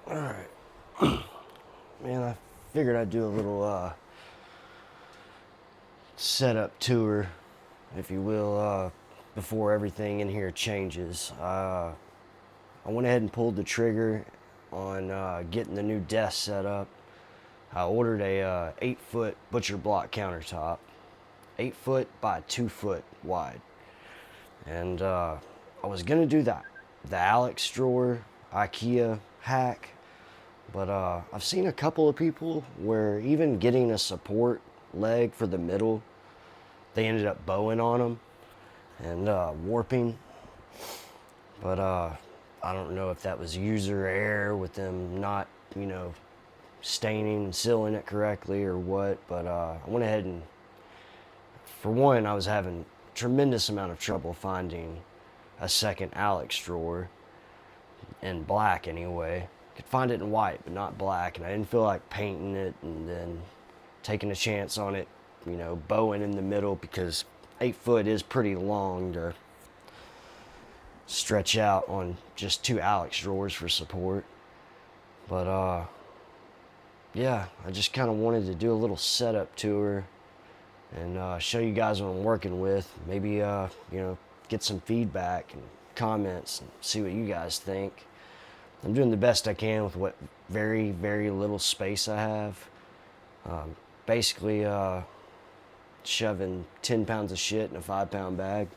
Alright. Man, I figured I'd do a little setup tour, if you will, before everything in here changes. I went ahead and pulled the trigger on getting the new desk set up. I ordered a 8-foot butcher block countertop, 8 foot by 2 foot wide. And I was gonna do that, the Alex drawer, IKEA hack. But I've seen a couple of people where even getting a support leg for the middle, they ended up bowing on them and warping. But I don't know if that was user error with them not, staining and sealing it correctly or what. But I went ahead and, for one, I was having a tremendous amount of trouble finding a second Alex drawer in black anyway. Could find it in white, but not black, and I didn't feel like painting it and then taking a chance on it, bowing in the middle, because 8 foot is pretty long to stretch out on just two Alex drawers for support. But yeah, I just kind of wanted to do a little setup tour and show you guys what I'm working with. Maybe get some feedback and comments and see what you guys think. I'm doing the best I can with what very, very little space I have. Basically, shoving 10 pounds of shit in a 5-pound bag.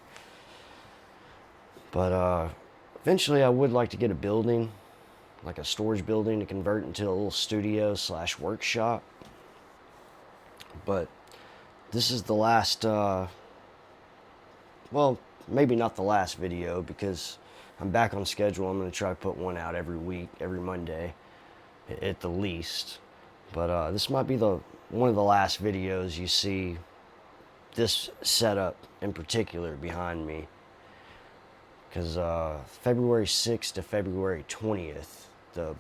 But eventually I would like to get a building, like a storage building, to convert into a little studio / workshop. But this is the last, well, maybe not the last video, because I'm back on schedule. I'm going to try to put one out every week, every Monday, at the least. But this might be one of the last videos you see this setup in particular behind me. Because February 6th to February 20th, the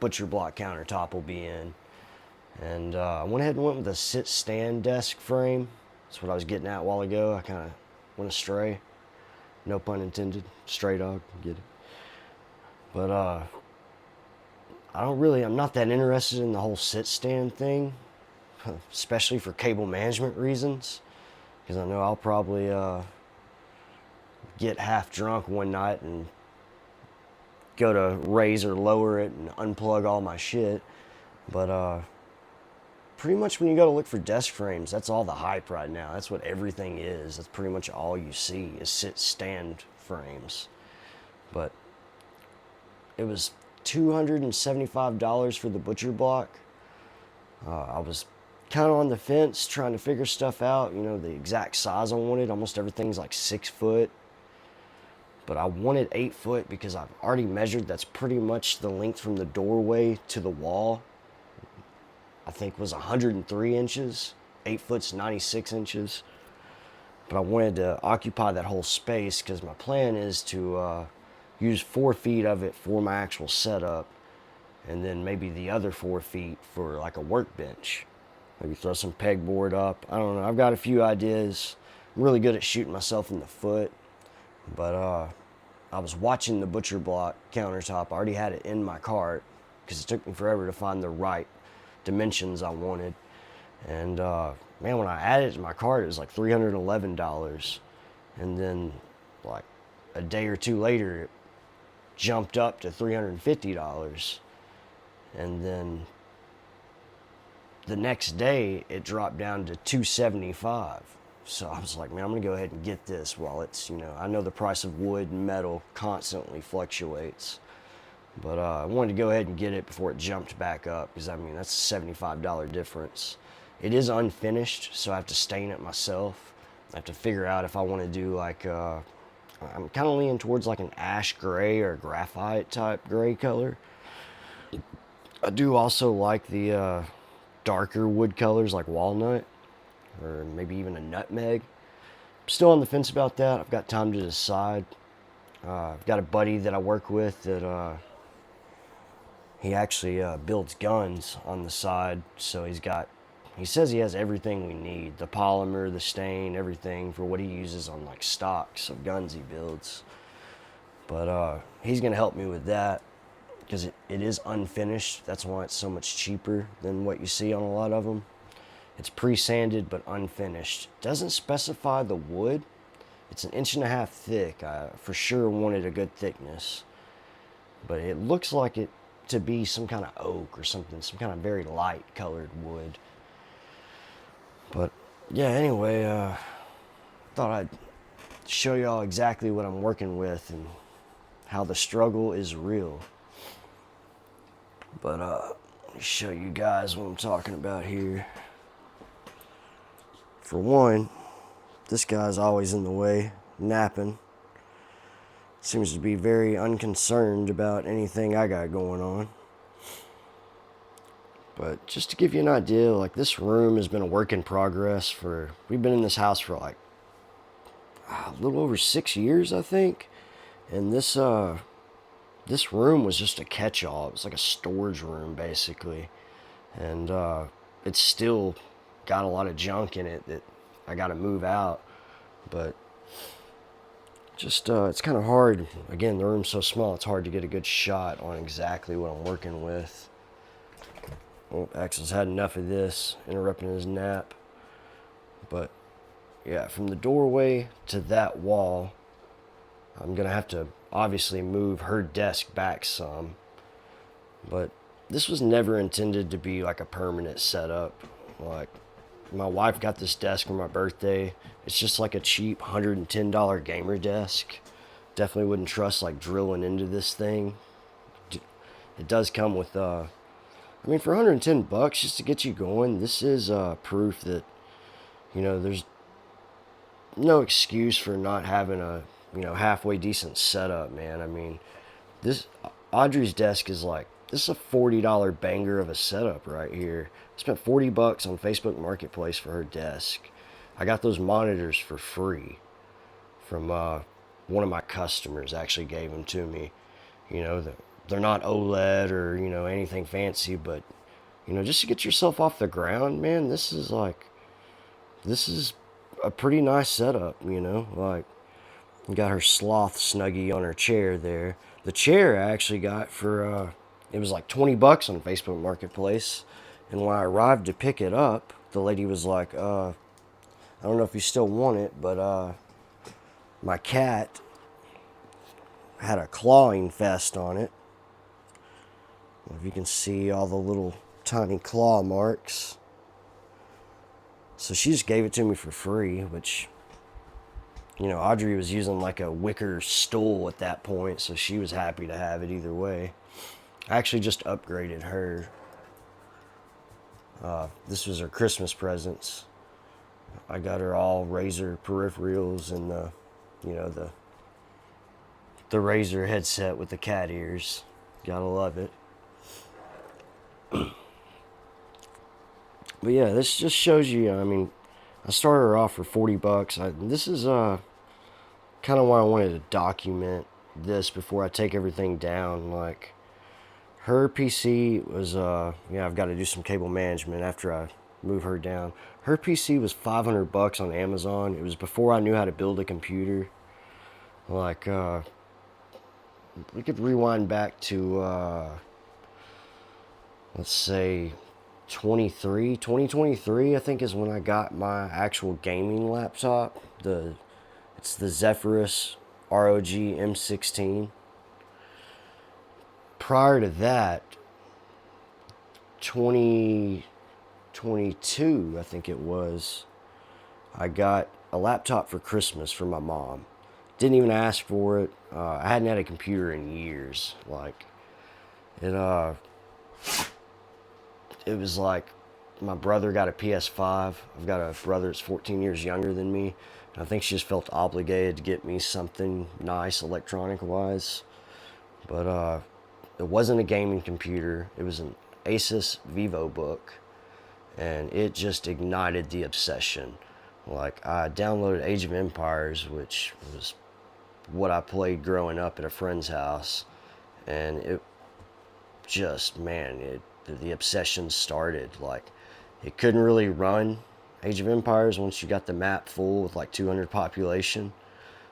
butcher block countertop will be in. And I went ahead and went with a sit-stand desk frame. That's what I was getting at a while ago. I kind of went astray. No pun intended. Stray dog, get it. But I'm not that interested in the whole sit stand thing, especially for cable management reasons, because I know I'll probably get half drunk one night and go to raise or lower it and unplug all my shit. But pretty much when you go to look for desk frames, that's all the hype right now. That's what everything is. That's pretty much all you see is sit-stand frames. But it was $275 for the butcher block. I was kind of on the fence trying to figure stuff out, the exact size I wanted. Almost everything's like 6 foot. But I wanted 8 foot because I've already measured. That's pretty much the length from the doorway to the wall. I think was 103 inches. 8 foot's 96 inches. But I wanted to occupy that whole space because my plan is to use 4 feet of it for my actual setup, and then maybe the other 4 feet for like a workbench. Maybe throw some pegboard up. I don't know. I've got a few ideas. I'm really good at shooting myself in the foot. But I was watching the butcher block countertop. I already had it in my cart because it took me forever to find the right dimensions I wanted. And man, when I added it to my cart, it was like $311. And then like a day or two later, it jumped up to $350. And then the next day, it dropped down to $275. So I was like, man, I'm gonna go ahead and get this while it's, I know the price of wood and metal constantly fluctuates. But I wanted to go ahead and get it before it jumped back up, because that's a $75 difference. It is unfinished, so I have to stain it myself. I have to figure out if I want to do like, I'm kind of leaning towards like an ash gray or graphite type gray color. I do also like the darker wood colors like walnut or maybe even a nutmeg. I'm still on the fence about that. I've got time to decide. I've got a buddy that I work with that he actually builds guns on the side, so he says he has everything we need, the polymer, the stain, everything for what he uses on like stocks of guns he builds. But he's gonna help me with that. because it is unfinished. That's why it's so much cheaper than what you see on a lot of them. It's pre-sanded but unfinished. Doesn't specify the wood. It's 1.5 inches thick. I for sure wanted a good thickness, but it looks like it to be some kind of oak or something, some kind of very light colored wood. But yeah, anyway, thought I'd show y'all exactly what I'm working with and how the struggle is real. But let me show you guys what I'm talking about here. For one, this guy's always in the way, napping. Seems to be very unconcerned about anything I got going on. But just to give you an idea, like, this room has been a work in progress we've been in this house for like a little over 6 years, I think. And this room was just a catch-all. It was like a storage room, basically. And it's still got a lot of junk in it that I got to move out. But just, it's kind of hard. Again, the room's so small, it's hard to get a good shot on exactly what I'm working with. Well, Axel's had enough of this, interrupting his nap. But yeah, from the doorway to that wall, I'm gonna have to obviously move her desk back some. But this was never intended to be like a permanent setup. Like, my wife got this desk for my birthday. It's just like a cheap $110 gamer desk. Definitely wouldn't trust like drilling into this thing. It does come with I mean, for 110 bucks just to get you going, this is proof that, there's no excuse for not having a, halfway decent setup, man. I mean, this Audrey's desk is like, this is a $40 banger of a setup right here. I spent 40 bucks on Facebook Marketplace for her desk. I got those monitors for free from one of my customers. Actually gave them to me. They're not OLED or anything fancy, but just to get yourself off the ground, man, this is a pretty nice setup. Like, you got her sloth snuggie on her chair there. The chair I actually got for it was like 20 bucks on Facebook Marketplace, and when I arrived to pick it up, the lady was like, I don't know if you still want it, but my cat had a clawing fest on it. If you can see all the little tiny claw marks. So she just gave it to me for free, which, Audrey was using like a wicker stool at that point, so she was happy to have it either way. I actually just upgraded her. This was her Christmas presents. I got her all Razer peripherals and the Razer headset with the cat ears. Gotta love it. But yeah, this just shows you, I mean, I started her off for 40 bucks. This is kind of why I wanted to document this before I take everything down. Like, her PC was, I've got to do some cable management after I move her down. Her PC was 500 bucks on Amazon. It was before I knew how to build a computer. Like, we could rewind back to, let's say, 2023, I think, is when I got my actual gaming laptop. It's the Zephyrus ROG M16. Prior to that, 2022, I think it was, I got a laptop for Christmas for my mom. Didn't even ask for it. I hadn't had a computer in years. Like, it was like my brother got a PS5. I've got a brother that's 14 years younger than me. And I think she just felt obligated to get me something nice electronic-wise. But it wasn't a gaming computer. It was an Asus VivoBook. And it just ignited the obsession. Like, I downloaded Age of Empires, which was what I played growing up at a friend's house. And it just, man, the obsession started. Like, it couldn't really run Age of Empires once you got the map full with like 200 population.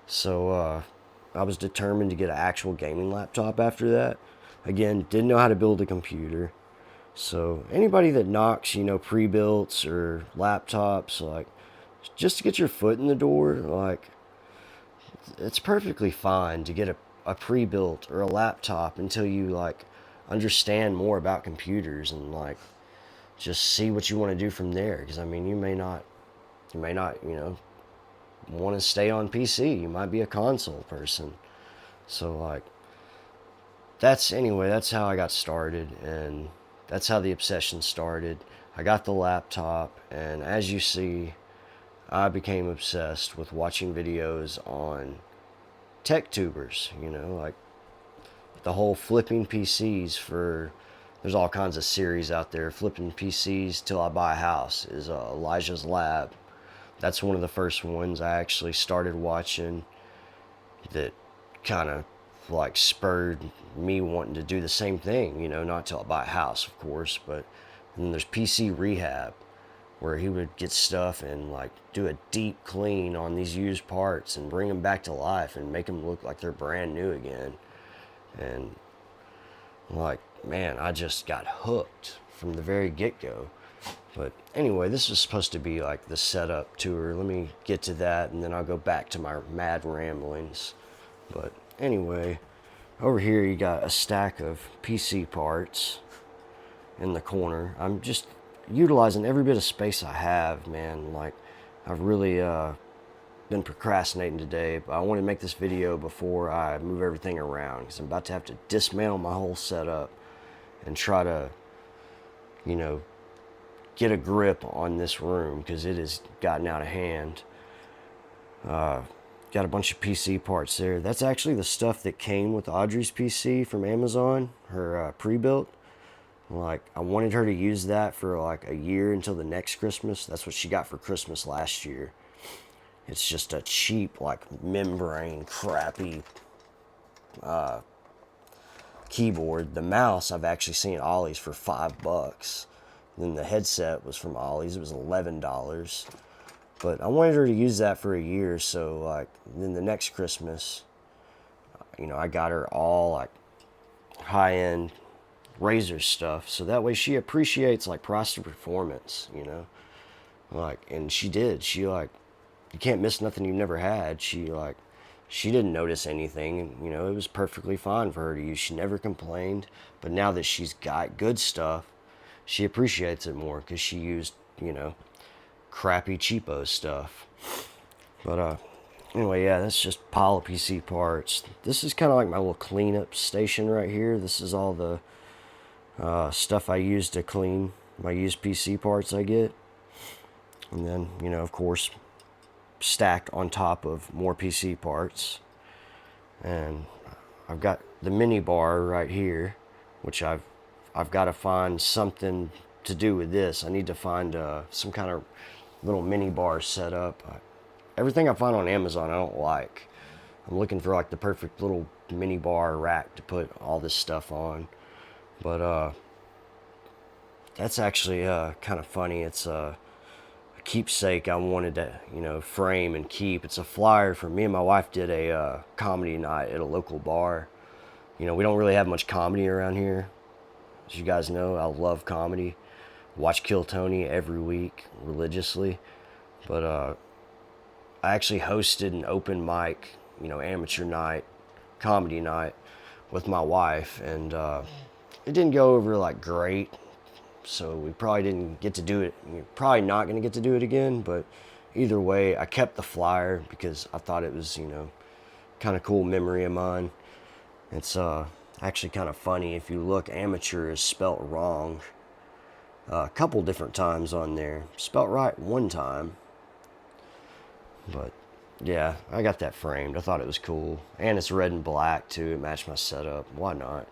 So I was determined to get an actual gaming laptop after that. Again, didn't know how to build a computer. So anybody that knocks, pre-builts or laptops, like, just to get your foot in the door, like, it's perfectly fine to get a pre-built or a laptop until you, like, understand more about computers and, like, just see what you want to do from there. Because, I mean, you may not, want to stay on PC. You might be a console person. So, like, that's how I got started, and that's how the obsession started. I got the laptop, and as you see, I became obsessed with watching videos on tech tubers, like the whole flipping PCs for, there's all kinds of series out there. Flipping PCs till I buy a house is Elijah's Lab. That's one of the first ones I actually started watching that kind of like spurred me wanting to do the same thing, not till I buy a house, of course, but and then there's PC Rehab, where he would get stuff and like do a deep clean on these used parts and bring them back to life and make them look like they're brand new again. And like, man, I just got hooked from the very get-go. But anyway, this was supposed to be like the setup tour. Let me get to that, and then I'll go back to my mad ramblings. But anyway, over here you got a stack of PC parts in the corner. I'm just utilizing every bit of space I have, man. Like, I've really been procrastinating today, but I want to make this video before I move everything around, because I'm about to have to dismantle my whole setup and try to, get a grip on this room, because it has gotten out of hand. Got a bunch of PC parts there. That's actually the stuff that came with Audrey's PC from Amazon, her pre-built. Like, I wanted her to use that for like a year until the next Christmas. That's what she got for Christmas last year. It's just a cheap, like, membrane, crappy keyboard. The mouse I've actually seen at Ollie's for $5. Then the headset was from Ollie's. It was $11. But I wanted her to use that for a year, so like then the next Christmas, I got her all like high-end Razer stuff, so that way she appreciates like price to performance, like, and she did. She like, you can't miss nothing you've never had. She didn't notice anything, and it was perfectly fine for her to use. She never complained. But now that she's got good stuff, she appreciates it more, because she used, crappy cheapo stuff. But anyway, yeah, that's just a pile of PC parts. This is kind of like my little cleanup station right here. This is all the stuff I use to clean my used PC parts I get. And then, of course, stacked on top of more PC parts. And I've got the mini bar right here, which I've got to find something to do with this. I need to find some kind of little mini bar set up. Everything I find on Amazon I don't like. I'm looking for like the perfect little mini bar rack to put all this stuff on. But that's actually kind of funny. It's a keepsake I wanted to frame and keep. It's a flyer for me and my wife did a comedy night at a local bar. We don't really have much comedy around here. As you guys know, I love comedy. Watch Kill Tony every week religiously. But I actually hosted an open mic, amateur night, comedy night with my wife, and it didn't go over like great. So we probably didn't get to do it. We're probably not going to get to do it again, but either way, I kept the flyer because I thought it was, kind of cool memory of mine. It's actually kind of funny. If you look, amateur is spelt wrong a couple different times on there. Spelt right one time. But yeah, I got that framed. I thought it was cool. And it's red and black too. It matched my setup. Why not?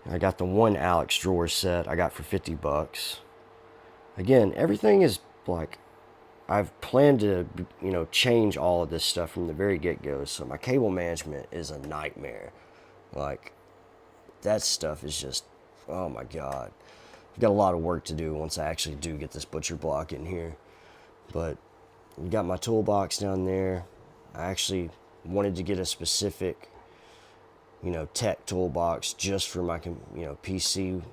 I got the one Alex drawer set I got for $50. Again, everything is like, I've planned to, change all of this stuff from the very get-go. So my cable management is a nightmare. Like, that stuff is just, oh my God. I've got a lot of work to do once I actually do get this butcher block in here. But got my toolbox down there. I actually wanted to get a specific tech toolbox just for my, PC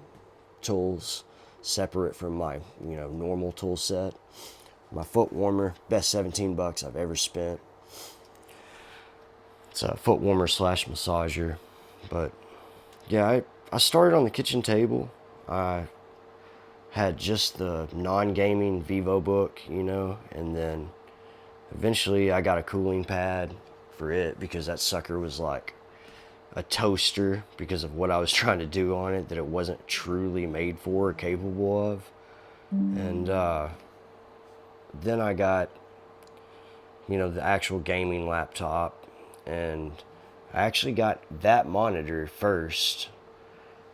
tools, separate from my, normal tool set. My foot warmer, best 17 bucks I've ever spent. It's a foot warmer slash massager. But yeah, I started on the kitchen table. I had just the non-gaming VivoBook, and then eventually I got a cooling pad for it because that sucker was like a toaster because of what I was trying to do on it that it wasn't truly made for or capable of. And then I got, the actual gaming laptop, and I actually got that monitor first,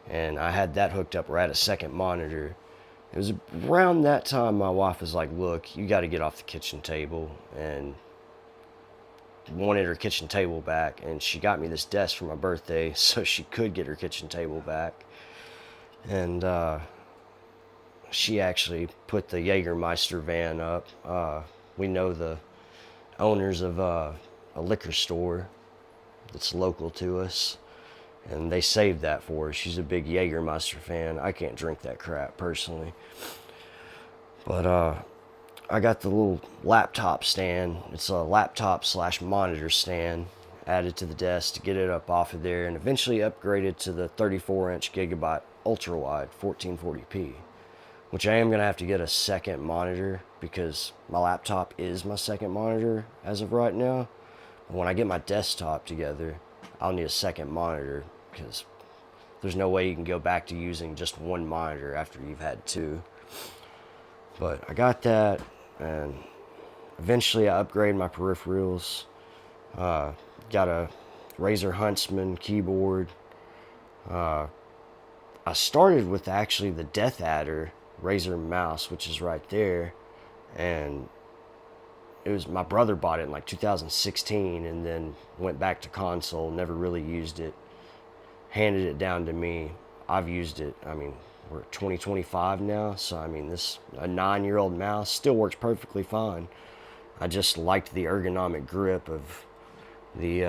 and I had that hooked up right at a second monitor. It was around that time my wife was like, look, you got to get off the kitchen table, and wanted her kitchen table back, and she got me this desk for my birthday so she could get her kitchen table back. And she actually put the Jägermeister van up. We know the owners of a liquor store that's local to us, and they saved that for her. She's a big Jägermeister fan. I can't drink that crap personally. But I got the little laptop stand. It's a laptop slash monitor stand added to the desk to get it up off of there, and eventually upgraded to the 34-inch Gigabyte ultra wide 1440p, which I am going to have to get a second monitor because my laptop is my second monitor as of right now. But when I get my desktop together, I'll need a second monitor because there's no way you can go back to using just one monitor after you've had two. But I got that, and eventually I upgraded my peripherals. Got a Razer Huntsman keyboard. I started with actually the DeathAdder Razer mouse, which is right there, and it was my brother bought it in like 2016 and then went back to console, never really used it, handed it down to me. I've used it, we're at 2025 now, so this a 9-year-old mouse still works perfectly fine. I just liked the ergonomic grip of the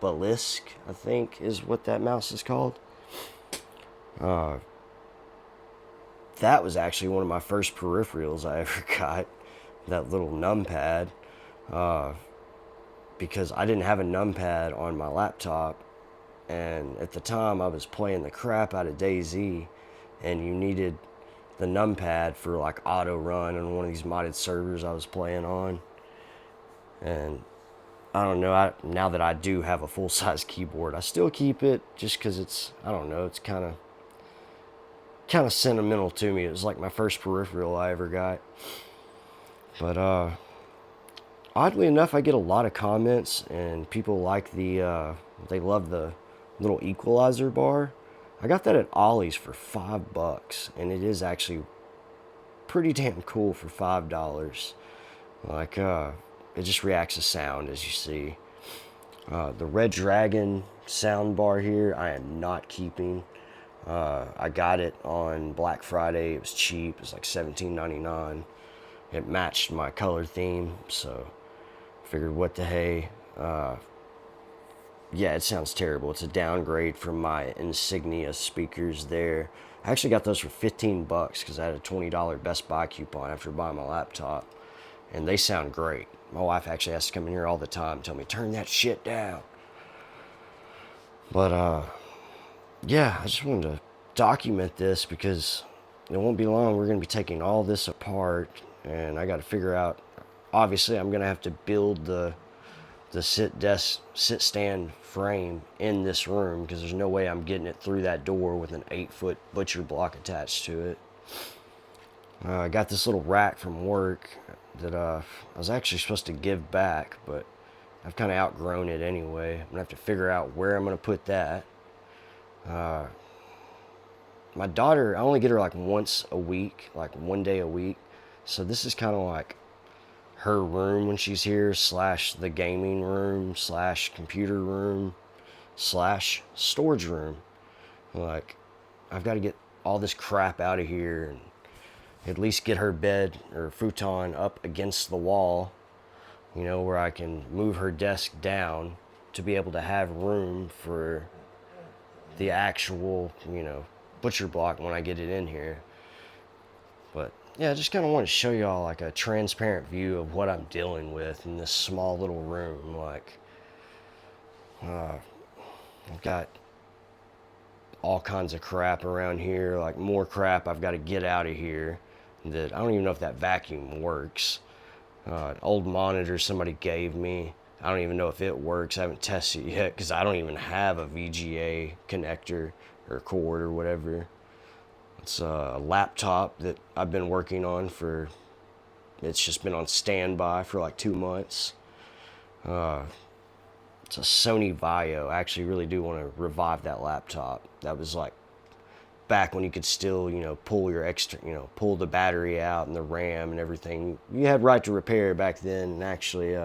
Belisk, I think is what that mouse is called. That was actually one of my first peripherals I ever got, that little numpad, because I didn't have a numpad on my laptop, and at the time I was playing the crap out of DayZ, and you needed the numpad for like auto run on one of these modded servers I was playing on. And I don't know, now that I do have a full-size keyboard, I still keep it just because it's, I don't know, it's kind of sentimental to me. It was like my first peripheral I ever got. But oddly enough, I get a lot of comments, and people like they love the little equalizer bar. I got that at Ollie's for $5, and it is actually pretty damn cool for $5. Like, it just reacts to sound, as you see. The Red Dragon sound bar here, I am not keeping. I got it on Black Friday. It was cheap. It was like $17.99. It matched my color theme, so I figured what the hey. Yeah, it sounds terrible. It's a downgrade from my Insignia speakers there. I actually got those for $15 because I had a $20 Best Buy coupon after buying my laptop, and they sound great. My wife actually has to come in here all the time and tell me, turn that shit down. But yeah, I just wanted to document this because it won't be long. We're going to be taking all this apart, and I got to figure out, obviously I'm going to have to build the sit stand frame in this room because there's no way I'm getting it through that door with an 8-foot butcher block attached to it. I got this little rack from work that I was actually supposed to give back, but I've kind of outgrown it anyway. I'm gonna have to figure out where I'm gonna put that. My daughter, I only get her like once a week, like one day a week, so this is kind of like her room when she's here, slash the gaming room, slash computer room, slash storage room. Like, I've got to get all this crap out of here and at least get her bed or futon up against the wall, where I can move her desk down to be able to have room for the actual, butcher block when I get it in here. But yeah, I just kind of want to show y'all like a transparent view of what I'm dealing with in this small little room. Like, I've got all kinds of crap around here, like more crap I've got to get out of here that I don't even know if that vacuum works. An old monitor somebody gave me, I don't even know if it works. I haven't tested it yet because I don't even have a VGA connector or cord or whatever. It's a laptop that I've been working on it's just been on standby for like 2 months. It's a Sony Vaio. I actually really do want to revive that laptop. That was like back when you could still, pull your extra, pull the battery out and the RAM and everything. You had right to repair back then and actually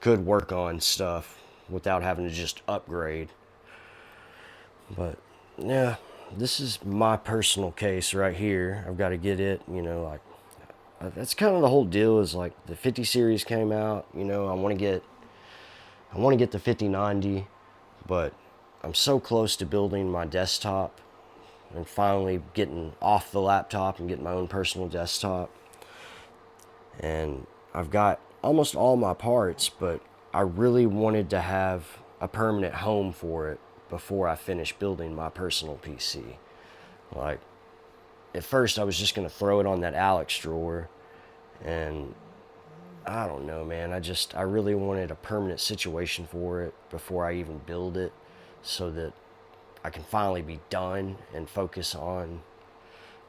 could work on stuff without having to just upgrade. But yeah, this is my personal case right here. I've got to get it, like that's kind of the whole deal. Is like the 50 series came out, I want to get the 5090, but I'm so close to building my desktop and finally getting off the laptop and getting my own personal desktop. And I've got almost all my parts, but I really wanted to have a permanent home for it before I finish building my personal PC. Like, at first I was just going to throw it on that Alex drawer, and I don't know, man. I really wanted a permanent situation for it before I even build it, so that I can finally be done and focus on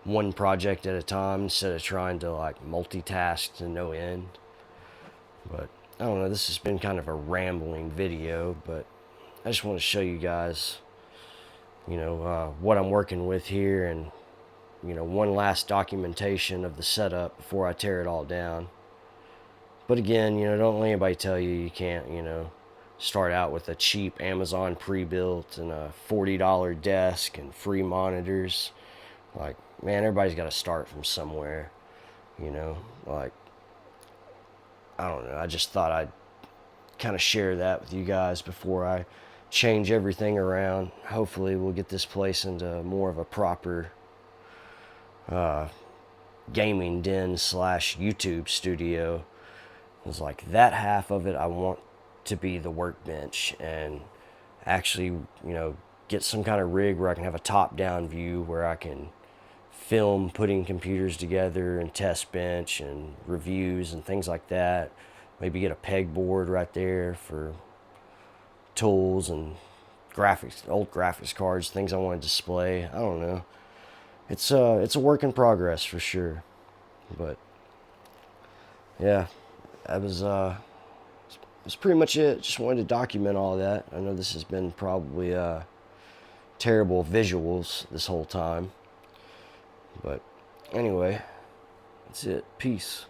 one project at a time instead of trying to like multitask to no end. But I don't know, this has been kind of a rambling video, but I just want to show you guys, what I'm working with here, and, one last documentation of the setup before I tear it all down. But again, don't let anybody tell you you can't, start out with a cheap Amazon pre-built and a $40 desk and free monitors. Like, man, everybody's got to start from somewhere, like, I don't know. I just thought I'd kind of share that with you guys before I change everything around. Hopefully we'll get this place into more of a proper gaming den / YouTube studio. It's like that half of it I want to be the workbench, and actually, get some kind of rig where I can have a top-down view where I can film putting computers together and test bench and reviews and things like that. Maybe get a pegboard right there for tools and old graphics cards, things I want to display. I don't know. It's a work in progress for sure. But yeah, that's pretty much it. Just wanted to document all that. I know this has been probably terrible visuals this whole time. But anyway, that's it. Peace.